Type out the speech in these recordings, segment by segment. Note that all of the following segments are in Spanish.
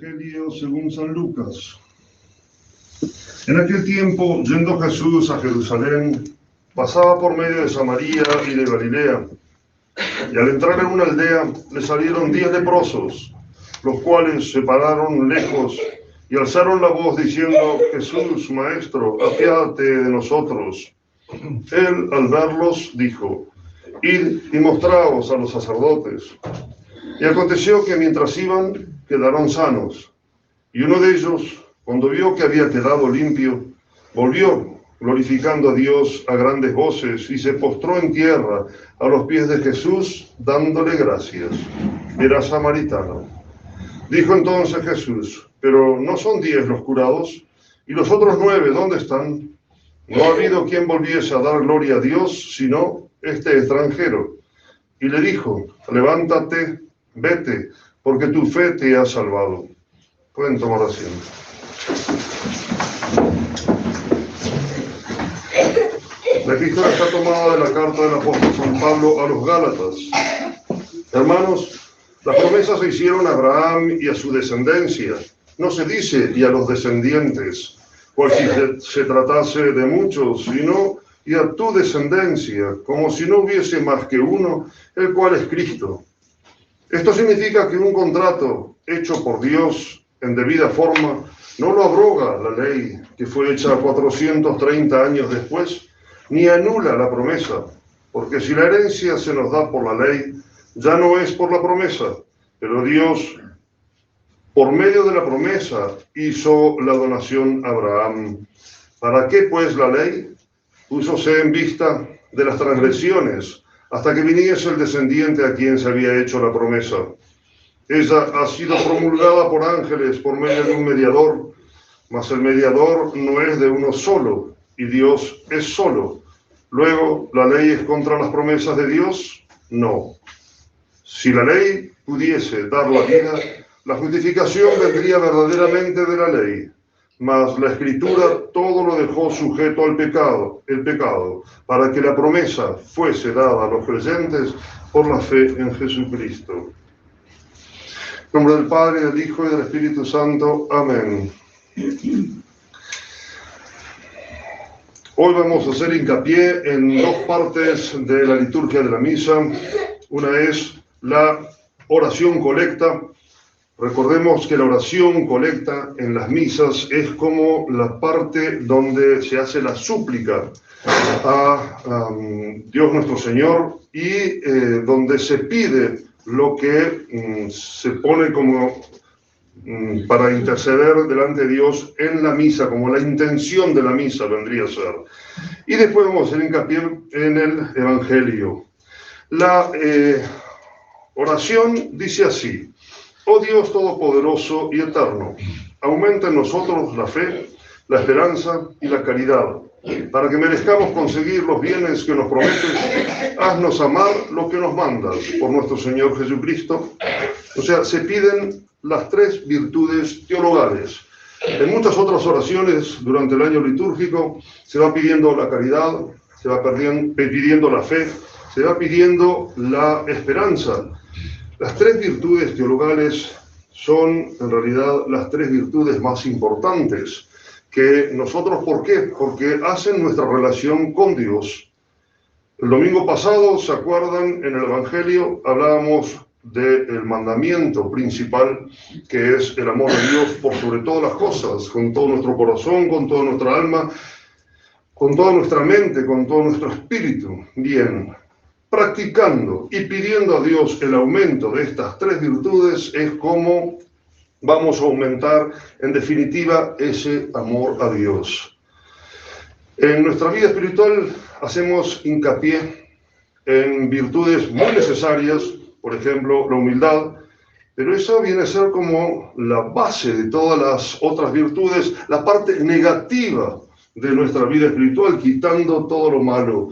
Evangelio según San Lucas. En aquel tiempo, yendo Jesús a Jerusalén, pasaba por medio de Samaria y de Galilea, y al entrar en una aldea le salieron 10 leprosos, los cuales se pararon lejos y alzaron la voz diciendo: Jesús, Maestro, apiádate de nosotros. Él, al verlos, dijo: Id y mostraos a los sacerdotes. Y aconteció que mientras iban, quedaron sanos. Y uno de ellos, cuando vio que había quedado limpio, volvió, glorificando a Dios a grandes voces, y se postró en tierra a los pies de Jesús, dándole gracias. Era samaritano. Dijo entonces Jesús: pero no son 10 los curados, y los otros 9, ¿dónde están? No ha habido quien volviese a dar gloria a Dios, sino este extranjero. Y le dijo: levántate, vete, porque tu fe te ha salvado. Pueden tomar asiento. La epístola está tomada de la carta del apóstol San Pablo a los Gálatas. Hermanos, las promesas se hicieron a Abraham y a su descendencia. No se dice y a los descendientes, cual si se tratase de muchos, sino y a tu descendencia, como si no hubiese más que uno, el cual es Cristo. Esto significa que un contrato hecho por Dios en debida forma no lo abroga la ley que fue hecha 430 años después, ni anula la promesa, porque si la herencia se nos da por la ley, ya no es por la promesa, pero Dios, por medio de la promesa, hizo la donación a Abraham. ¿Para qué pues la ley? Púsose en vista de las transgresiones, hasta que viniese el descendiente a quien se había hecho la promesa. Ella ha sido promulgada por ángeles por medio de un mediador, mas el mediador no es de uno solo, y Dios es solo. Luego, ¿la ley es contra las promesas de Dios? No. Si la ley pudiese dar la vida, la justificación vendría verdaderamente de la ley. Mas la Escritura todo lo dejó sujeto al pecado, el pecado, para que la promesa fuese dada a los creyentes por la fe en Jesucristo. En nombre del Padre, del Hijo y del Espíritu Santo. Amén. Hoy vamos a hacer hincapié en dos partes de la liturgia de la misa. Una es la oración colecta. Recordemos que la oración colecta en las misas es como la parte donde se hace la súplica a Dios nuestro Señor y donde se pide lo que se pone como para interceder delante de Dios en la misa, como la intención de la misa vendría a ser. Y después vamos a hacer hincapié en el Evangelio. La oración dice así: Oh Dios Todopoderoso y Eterno, aumenta en nosotros la fe, la esperanza y la caridad, para que merezcamos conseguir los bienes que nos prometes. Haznos amar lo que nos mandas por nuestro Señor Jesucristo. O sea, se piden las 3 virtudes teologales. En muchas otras oraciones durante el año litúrgico se va pidiendo la caridad, se va pidiendo la fe, se va pidiendo la esperanza. Las 3 virtudes teologales son en realidad las 3 virtudes más importantes que nosotros, ¿por qué? Porque hacen nuestra relación con Dios. El domingo pasado, ¿se acuerdan? En el Evangelio hablábamos del mandamiento principal, que es el amor a Dios por sobre todas las cosas, con todo nuestro corazón, con toda nuestra alma, con toda nuestra mente, con todo nuestro espíritu. Bien. Practicando y pidiendo a Dios el aumento de estas 3 virtudes es como vamos a aumentar, en definitiva, ese amor a Dios. En nuestra vida espiritual hacemos hincapié en virtudes muy necesarias, por ejemplo, la humildad, pero eso viene a ser como la base de todas las otras virtudes, la parte negativa de nuestra vida espiritual, quitando todo lo malo.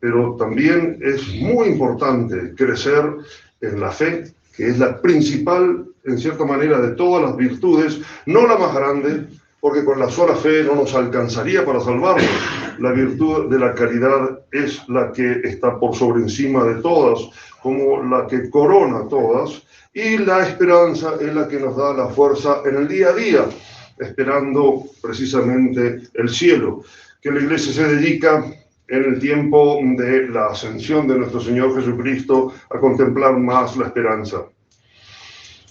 Pero también es muy importante crecer en la fe, que es la principal, en cierta manera, de todas las virtudes, no la más grande, porque con la sola fe no nos alcanzaría para salvarnos. La virtud de la caridad es la que está por sobre encima de todas, como la que corona todas, y la esperanza es la que nos da la fuerza en el día a día, esperando precisamente el cielo, que la Iglesia se dedica en el tiempo de la ascensión de nuestro Señor Jesucristo a contemplar más la esperanza.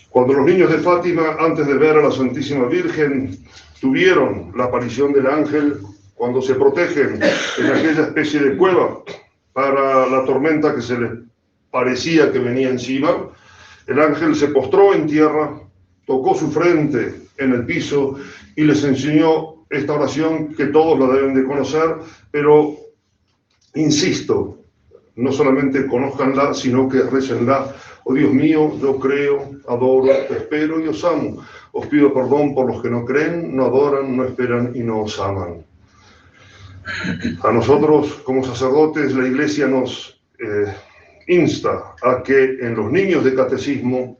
Cuando los niños de Fátima, antes de ver a la Santísima Virgen, tuvieron la aparición del ángel, cuando se protegen en aquella especie de cueva para la tormenta que se les parecía que venía encima, el ángel se postró en tierra, tocó su frente en el piso y les enseñó esta oración que todos la deben de conocer, pero insisto, no solamente conózcanla, sino que récenla. Oh Dios mío, yo creo, adoro, espero y os amo. Os pido perdón por los que no creen, no adoran, no esperan y no os aman. A nosotros, como sacerdotes, la Iglesia nos insta a que en los niños de catecismo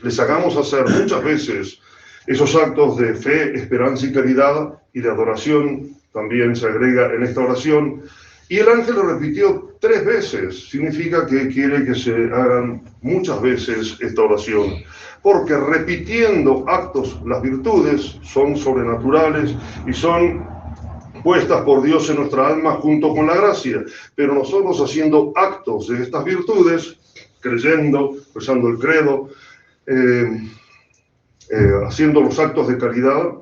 les hagamos hacer muchas veces esos actos de fe, esperanza y caridad, y de adoración también se agrega en esta oración. Y el ángel lo repitió 3 veces, significa que quiere que se hagan muchas veces esta oración, porque repitiendo actos, las virtudes son sobrenaturales y son puestas por Dios en nuestra alma junto con la gracia, pero nosotros haciendo actos de estas virtudes, creyendo, rezando el credo, haciendo los actos de caridad,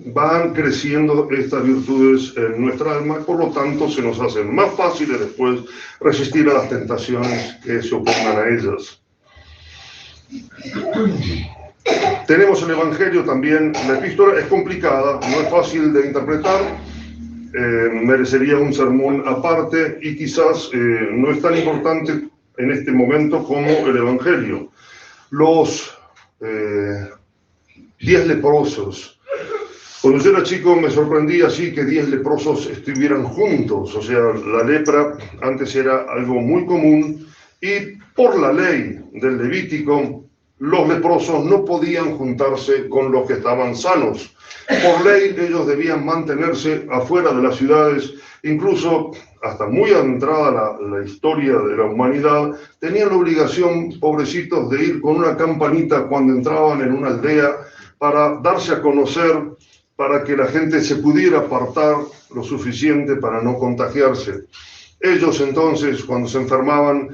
van creciendo estas virtudes en nuestra alma y por lo tanto se nos hacen más fáciles después resistir a las tentaciones que se opongan a ellas. Tenemos el Evangelio también, la epístola es complicada, no es fácil de interpretar, merecería un sermón aparte y quizás no es tan importante en este momento como el Evangelio. Los 10 leprosos. Cuando yo era chico me sorprendía así que 10 leprosos estuvieran juntos, o sea, la lepra antes era algo muy común y por la ley del Levítico los leprosos no podían juntarse con los que estaban sanos. Por ley ellos debían mantenerse afuera de las ciudades, incluso hasta muy adentrada la historia de la humanidad, tenían la obligación, pobrecitos, de ir con una campanita cuando entraban en una aldea para darse a conocer, para que la gente se pudiera apartar lo suficiente para no contagiarse. Ellos entonces, cuando se enfermaban,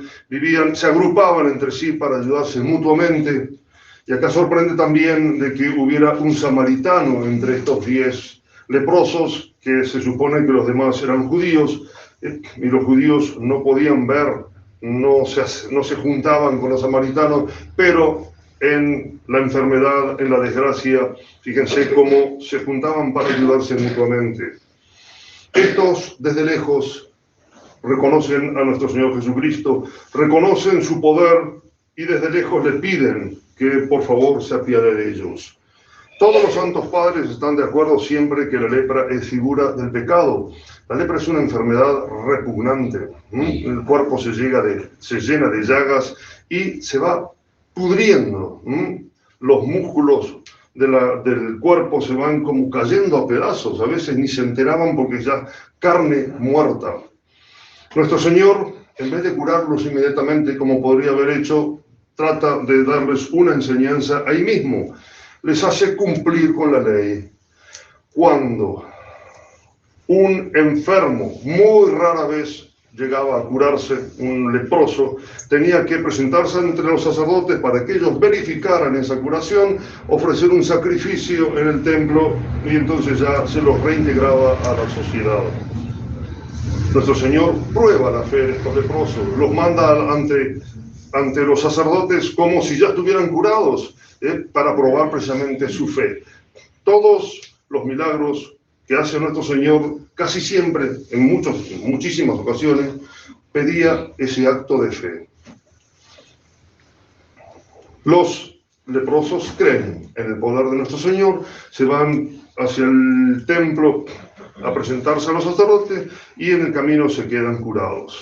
se agrupaban entre sí para ayudarse mutuamente. Y acá sorprende también de que hubiera un samaritano entre estos 10 leprosos, que se supone que los demás eran judíos, y los judíos no podían ver, no se juntaban con los samaritanos, pero en la enfermedad, en la desgracia, fíjense cómo se juntaban para ayudarse mutuamente. Estos, desde lejos, reconocen a nuestro Señor Jesucristo, reconocen su poder y desde lejos le piden que por favor se apiade de ellos. Todos los santos padres están de acuerdo siempre que la lepra es figura del pecado. La lepra es una enfermedad repugnante. El cuerpo se llena de llagas y se va pudriendo. Los músculos del cuerpo se van como cayendo a pedazos. A veces ni se enteraban porque ya carne muerta. Nuestro Señor, en vez de curarlos inmediatamente como podría haber hecho, trata de darles una enseñanza ahí mismo. Les hace cumplir con la ley. Cuando un enfermo, muy rara vez llegaba a curarse, un leproso, tenía que presentarse entre los sacerdotes para que ellos verificaran esa curación, ofrecer un sacrificio en el templo y entonces ya se los reintegraba a la sociedad. Nuestro Señor prueba la fe de estos leprosos, los manda ante los sacerdotes como si ya estuvieran curados, para probar precisamente su fe. Todos los milagros que hace nuestro Señor, casi siempre, en muchísimas ocasiones, pedía ese acto de fe. Los leprosos creen en el poder de nuestro Señor, se van hacia el templo a presentarse a los sacerdotes y en el camino se quedan curados.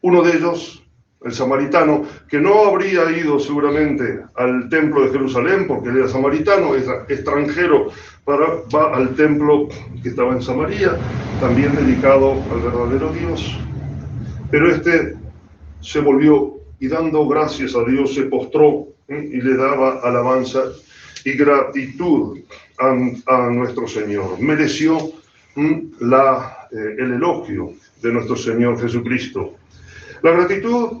Uno de ellos, el samaritano, que no habría ido seguramente al templo de Jerusalén, porque él era samaritano, es extranjero, va al templo que estaba en Samaria, también dedicado al verdadero Dios. Pero este se volvió y dando gracias a Dios se postró y le daba alabanza y gratitud a nuestro Señor. Mereció el elogio de nuestro Señor Jesucristo. La gratitud,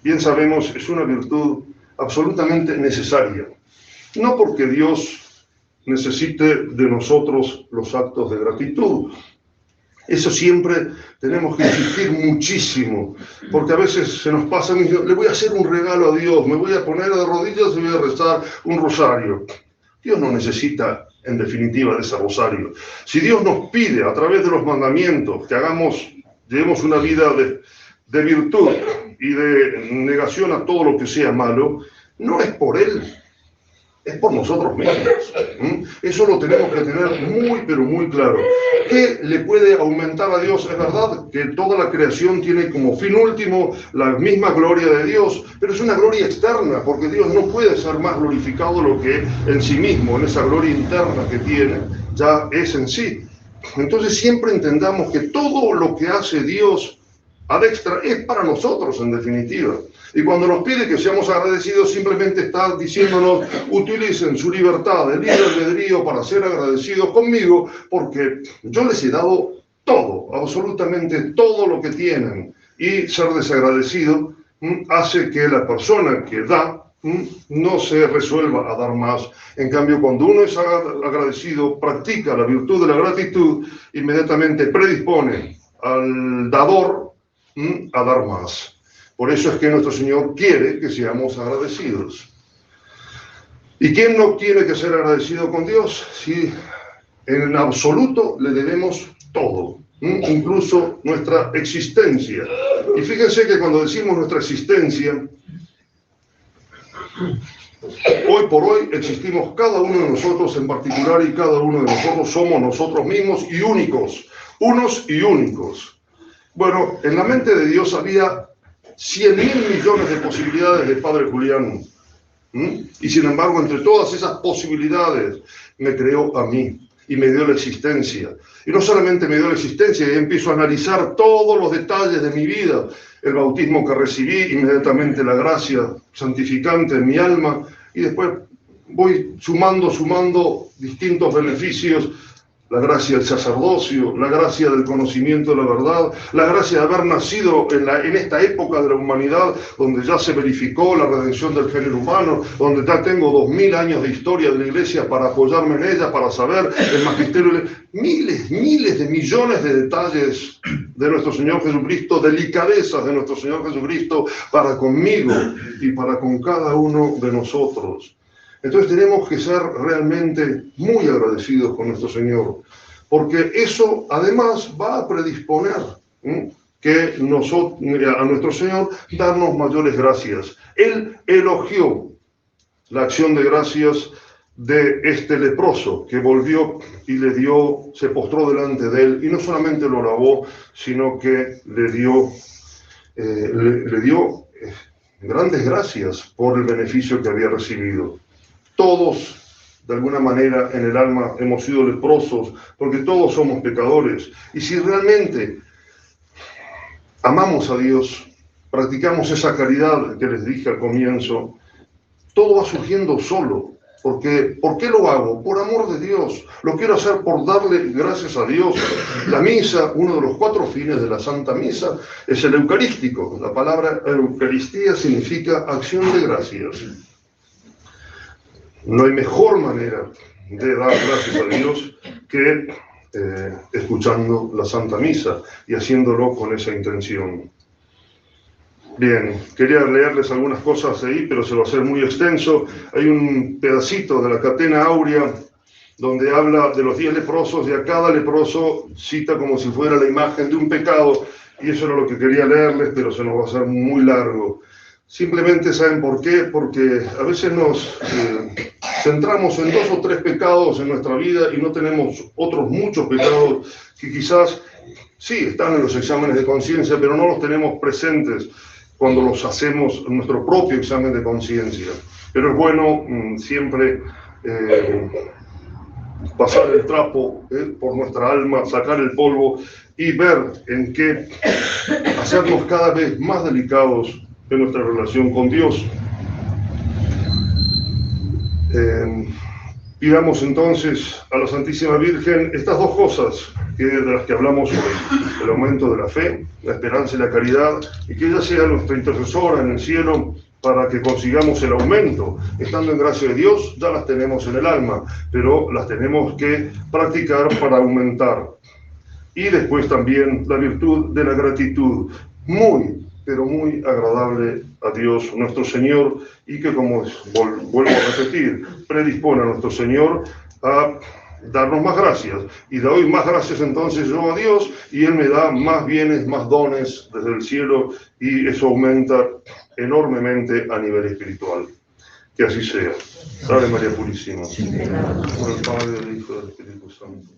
bien sabemos, es una virtud absolutamente necesaria. No porque Dios necesite de nosotros los actos de gratitud. Eso siempre tenemos que insistir muchísimo, porque a veces se nos pasa, le voy a hacer un regalo a Dios, me voy a poner de rodillas y voy a rezar un rosario. Dios no necesita, en definitiva, de ese rosario. Si Dios nos pide a través de los mandamientos que llevemos una vida de virtud y de negación a todo lo que sea malo, no es por Él, es por nosotros mismos. Eso lo tenemos que tener muy, pero muy claro. ¿Qué le puede aumentar a Dios? Es verdad que toda la creación tiene como fin último la misma gloria de Dios, pero es una gloria externa, porque Dios no puede ser más glorificado lo que en sí mismo, en esa gloria interna que tiene, ya es en sí. Entonces siempre entendamos que todo lo que hace Dios ad extra es para nosotros, en definitiva. Y cuando nos pide que seamos agradecidos, simplemente está diciéndonos, utilicen su libertad de libre albedrío para ser agradecidos conmigo, porque yo les he dado todo, absolutamente todo lo que tienen. Y ser desagradecido hace que la persona que da no se resuelva a dar más. En cambio, cuando uno es agradecido, practica la virtud de la gratitud, inmediatamente predispone al dador a dar más. Por eso es que nuestro Señor quiere que seamos agradecidos. ¿Y quién no tiene que ser agradecido con Dios? Si en absoluto le debemos todo, incluso nuestra existencia. Y fíjense que cuando decimos nuestra existencia, hoy por hoy existimos cada uno de nosotros en particular y cada uno de nosotros somos nosotros mismos y únicos, unos y únicos. Bueno, en la mente de Dios había 100.000 millones de posibilidades de Padre Julián. Y sin embargo, entre todas esas posibilidades, me creó a mí y me dio la existencia. Y no solamente me dio la existencia, y empiezo a analizar todos los detalles de mi vida, el bautismo que recibí, inmediatamente la gracia santificante en mi alma, y después voy sumando distintos beneficios. La gracia del sacerdocio, la gracia del conocimiento de la verdad, la gracia de haber nacido en esta época de la humanidad, donde ya se verificó la redención del género humano, donde ya tengo 2000 años de historia de la Iglesia para apoyarme en ella, para saber el magisterio, miles de millones de detalles de nuestro Señor Jesucristo, delicadezas de nuestro Señor Jesucristo para conmigo y para con cada uno de nosotros. Entonces tenemos que ser realmente muy agradecidos con nuestro Señor, porque eso además va a predisponer que a nuestro Señor darnos mayores gracias. Él elogió la acción de gracias de este leproso que volvió y se postró delante de él, y no solamente lo alabó, sino que le dio grandes gracias por el beneficio que había recibido. Todos, de alguna manera, en el alma hemos sido leprosos, porque todos somos pecadores. Y si realmente amamos a Dios, practicamos esa caridad que les dije al comienzo, todo va surgiendo solo. Porque, ¿por qué lo hago? Por amor de Dios. Lo quiero hacer por darle gracias a Dios. La misa, uno de los 4 fines de la Santa Misa, es el eucarístico. La palabra Eucaristía significa acción de gracias. No hay mejor manera de dar gracias a Dios que escuchando la Santa Misa y haciéndolo con esa intención. Bien, quería leerles algunas cosas ahí, pero se va a hacer muy extenso. Hay un pedacito de la Catena Áurea donde habla de los 10 leprosos y a cada leproso cita como si fuera la imagen de un pecado, y eso era lo que quería leerles, pero se nos va a hacer muy largo. Simplemente, ¿saben por qué? Porque a veces nos centramos en 2 o 3 pecados en nuestra vida y no tenemos otros muchos pecados que quizás sí están en los exámenes de conciencia, pero no los tenemos presentes. cuando los hacemos nuestro propio examen de conciencia. Pero es bueno siempre pasar el trapo por nuestra alma, sacar el polvo y ver en qué hacernos cada vez más delicados en nuestra relación con Dios. Pidamos entonces a la Santísima Virgen estas dos cosas de las que hablamos hoy: el aumento de la fe, la esperanza y la caridad, y que ella sea nuestra intercesora en el cielo para que consigamos el aumento. Estando en gracia de Dios, ya las tenemos en el alma, pero las tenemos que practicar para aumentar. Y después también la virtud de la gratitud, muy, pero muy agradable a Dios nuestro Señor, y que, como vuelvo a repetir, predispone a nuestro Señor a darnos más gracias. Y le doy más gracias entonces yo a Dios, y Él me da más bienes, más dones desde el cielo, y eso aumenta enormemente a nivel espiritual. Que así sea. Salve María Purísima. Por el Padre, el Hijo y el Espíritu Santo.